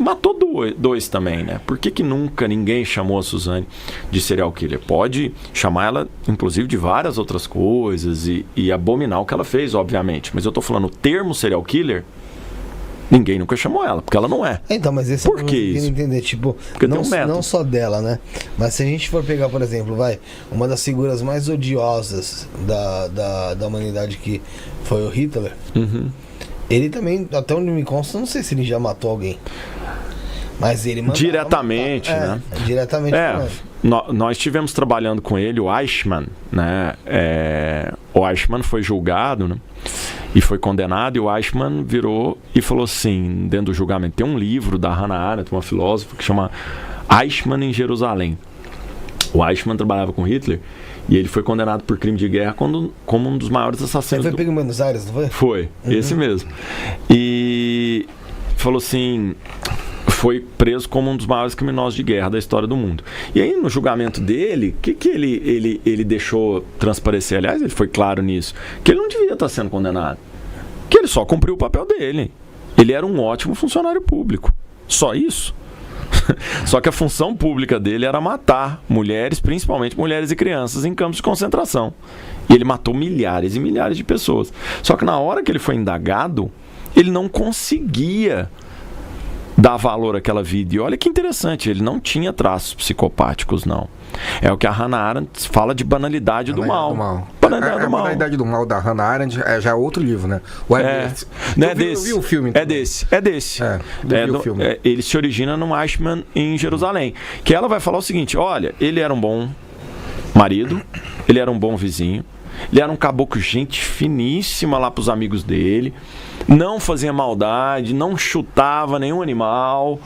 matou dois também, né? Por que nunca ninguém chamou a Suzane de serial killer? Pode chamar ela, inclusive, de várias outras coisas e abominar o que ela fez, obviamente. Mas eu tô falando, o termo serial killer, ninguém nunca chamou ela, porque ela não é. Então, mas esse por que isso? Entender, tipo, porque não só dela, né? Mas se a gente for pegar, por exemplo, uma das figuras mais odiosas da humanidade, que foi o Hitler, ele também, até onde me consta, não sei se ele já matou alguém. Mas ele mandava diretamente, né? Diretamente. Nós estivemos trabalhando com ele, o Eichmann, né? O Eichmann foi julgado, né? E foi condenado, e o Eichmann virou e falou assim, dentro do julgamento, tem um livro da Hannah Arendt, uma filósofa, que chama Eichmann em Jerusalém. O Eichmann trabalhava com Hitler e ele foi condenado por crime de guerra como um dos maiores assassinos. Ele foi pego em Buenos Aires, não foi? Foi, esse mesmo. E falou assim, foi preso como um dos maiores criminosos de guerra da história do mundo. E aí, no julgamento dele, o que ele deixou transparecer? Aliás, ele foi claro nisso, que ele não devia estar sendo condenado, que ele só cumpriu o papel dele. Ele era um ótimo funcionário público. Só isso. Só que a função pública dele era matar mulheres, principalmente mulheres e crianças, em campos de concentração. E ele matou milhares e milhares de pessoas. Só que na hora que ele foi indagado, ele não conseguia dar valor àquela vida. E olha que interessante, ele não tinha traços psicopáticos, não. É o que a Hannah Arendt fala de banalidade do mal. Banalidade do mal da Hannah Arendt já é outro livro, né? Eu vi o filme. É desse. Ele se origina no Eichmann em Jerusalém. Que ela vai falar o seguinte, olha, ele era um bom marido, ele era um bom vizinho, ele era um caboclo gente finíssima lá pros amigos dele, não fazia maldade, não chutava nenhum animal,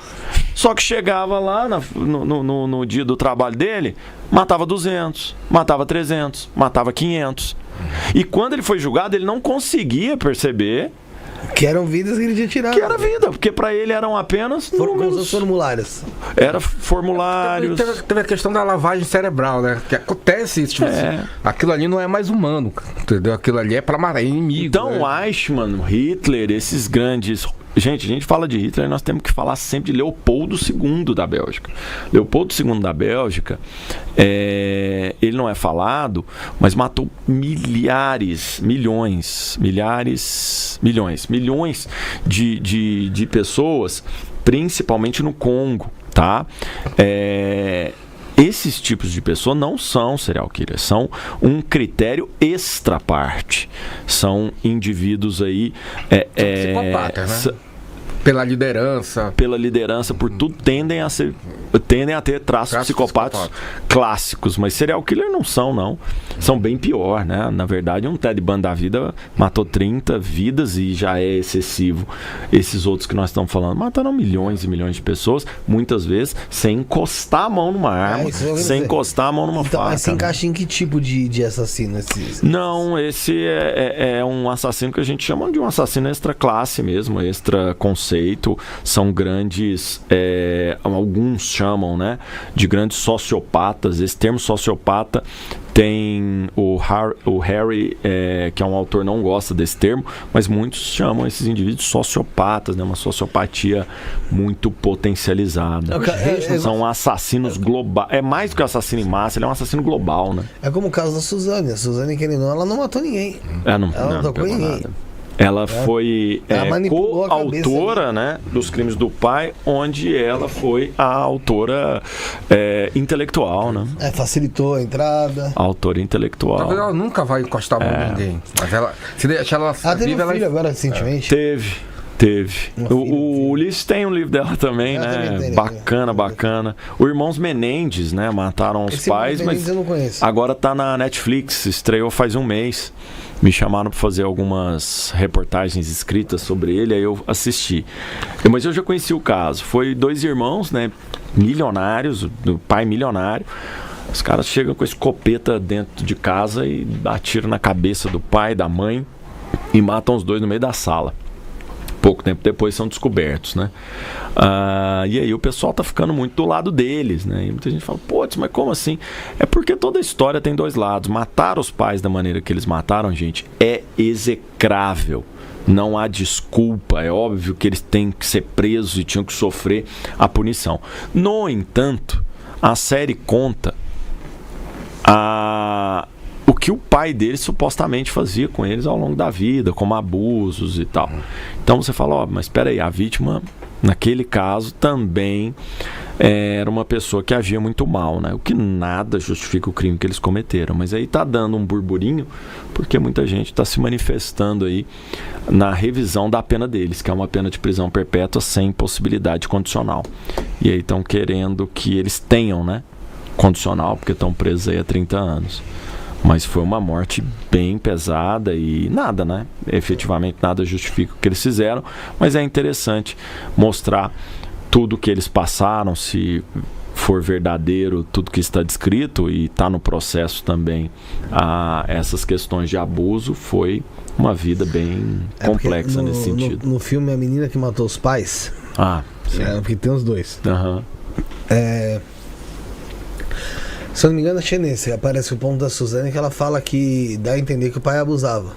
só que chegava lá no dia do trabalho dele, matava 200, matava 300, matava 500. E quando ele foi julgado, ele não conseguia perceber que eram vidas que ele tinha tirado. Que era vida, porque para ele eram apenas formulários. Era formulários. Teve a questão da lavagem cerebral, né? Que acontece isso, tipo assim, aquilo ali não é mais humano, entendeu? Aquilo ali é para matar inimigo. Então, né? Eichmann, Hitler, esses grandes... Gente, a gente fala de Hitler, nós temos que falar sempre de Leopoldo II da Bélgica. Leopoldo II da Bélgica, ele não é falado, mas matou milhões de pessoas, principalmente no Congo, tá? Esses tipos de pessoa não são serial killers, são um critério extra parte. São indivíduos aí... psicopatas, né? Pela liderança, por tudo, tendem a ter traços psicopáticos clássicos, mas serial killer não são, não. São bem pior, né? Na verdade, um Ted Bundy da vida matou 30 vidas e já é excessivo. Esses outros que nós estamos falando mataram milhões e milhões de pessoas, muitas vezes sem encostar a mão numa arma, sem encostar a mão numa faca. Mas se encaixa em que tipo de assassino? Não, esse é um assassino que a gente chama de um assassino extra classe mesmo, extra conceito. São grandes, alguns chamam, né, de grandes sociopatas. Esse termo sociopata tem o Harry, que é um autor, não gosta desse termo, mas muitos chamam esses indivíduos sociopatas, né, uma sociopatia muito potencializada. São assassinos globais. É mais do que assassino em massa, ele é um assassino global, né? É como o caso da Suzane. A Suzane, querendo ou não, ela não matou ninguém. Ela não tocou ninguém. Nada. Ela foi coautora, né, dos crimes do pai, onde ela foi a autora intelectual, né? Facilitou a entrada. A autora intelectual. Ela nunca vai encostar a mão em ninguém. Mas ela, se deixar ela teve um filho agora recentemente? Teve. O Ulisses tem um livro dela também, né? Bacana. O Irmãos Menendez, né? Mataram os pais, mas eu não conheço. Agora tá na Netflix, estreou faz um mês. Me chamaram para fazer algumas reportagens escritas sobre ele, aí eu assisti. Mas eu já conheci o caso. Foi 2 irmãos, né? Milionários, do pai milionário. Os caras chegam com escopeta dentro de casa e atiram na cabeça do pai, da mãe e matam os 2 no meio da sala. pouco tempo depois são descobertos, né? E aí o pessoal tá ficando muito do lado deles, né? E muita gente fala, putz, mas como assim? É porque toda a história tem dois lados. Matar os pais da maneira que eles mataram, gente, é execrável. Não há desculpa. É óbvio que eles têm que ser presos e tinham que sofrer a punição. No entanto, a série conta o que o pai deles supostamente fazia com eles ao longo da vida, como abusos e tal. Então você fala, mas espera aí, a vítima, naquele caso, também era uma pessoa que agia muito mal, né? O que nada justifica o crime que eles cometeram. Mas aí tá dando um burburinho, porque muita gente está se manifestando aí na revisão da pena deles, que é uma pena de prisão perpétua sem possibilidade condicional. E aí estão querendo que eles tenham, né, condicional, porque estão presos aí há 30 anos. Mas foi uma morte bem pesada e nada, né? Efetivamente nada justifica o que eles fizeram, mas é interessante mostrar tudo que eles passaram, se for verdadeiro tudo que está descrito e está no processo também essas questões de abuso. Foi uma vida bem complexa nesse sentido. No filme, a menina que matou os pais, sim. Porque tem os dois. Uhum. Se eu não me engano, achei nesse. Aparece o ponto da Suzane que ela fala que dá a entender que o pai abusava.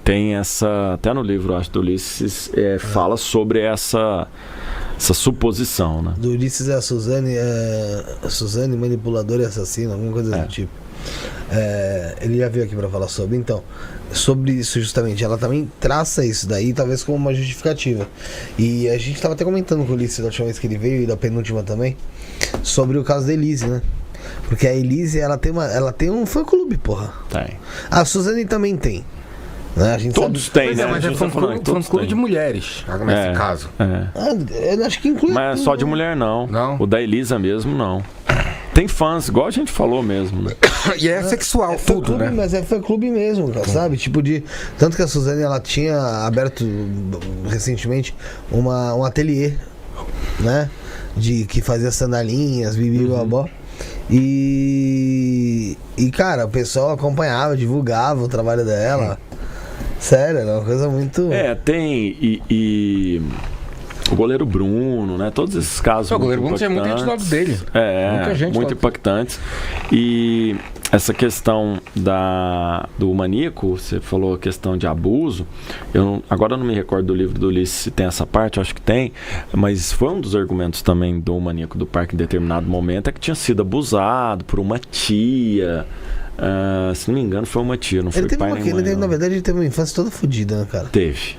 Tem essa... Até no livro, acho, do Ulisses, fala sobre essa suposição, né? Do Ulisses é a Suzane manipuladora e assassina, alguma coisa do tipo. Ele já veio aqui pra falar sobre. Então, sobre isso justamente, ela também traça isso daí, talvez como uma justificativa. E a gente tava até comentando com o Ulisses da última vez que ele veio, e da penúltima também, sobre o caso da Elise, né? Porque a Elise, ela tem um fã-clube, porra. Tem. A Suzane também tem. Né? A gente todos têm, né? Mas é fã-clube de mulheres, nesse caso. Eu acho que inclui... Mas é só de mulher, não. O da Elisa mesmo, não. Tem fãs, igual a gente falou mesmo, né? E é sexual, tudo, né? Mas é fã-clube mesmo, cara, sabe? Tipo de... Tanto que a Suzane, ela tinha aberto recentemente um ateliê, né? Que fazia sandalinhas, bibibabó. E cara, o pessoal acompanhava, divulgava o trabalho dela. Sério, era uma coisa muito... tem e o goleiro Bruno, né? Todos esses casos. O goleiro Bruno tinha muita gente do lado dele. Muita gente muito impactantes. E essa questão do maníaco, você falou a questão de abuso. Agora eu não me recordo do livro do Ulisses se tem essa parte, acho que tem. Mas foi um dos argumentos também do maníaco do parque em determinado momento, é que tinha sido abusado por uma tia. Se não me engano, foi uma tia, não foi pai nem mãe. Na verdade, ele teve uma infância toda fodida, né, cara? Teve.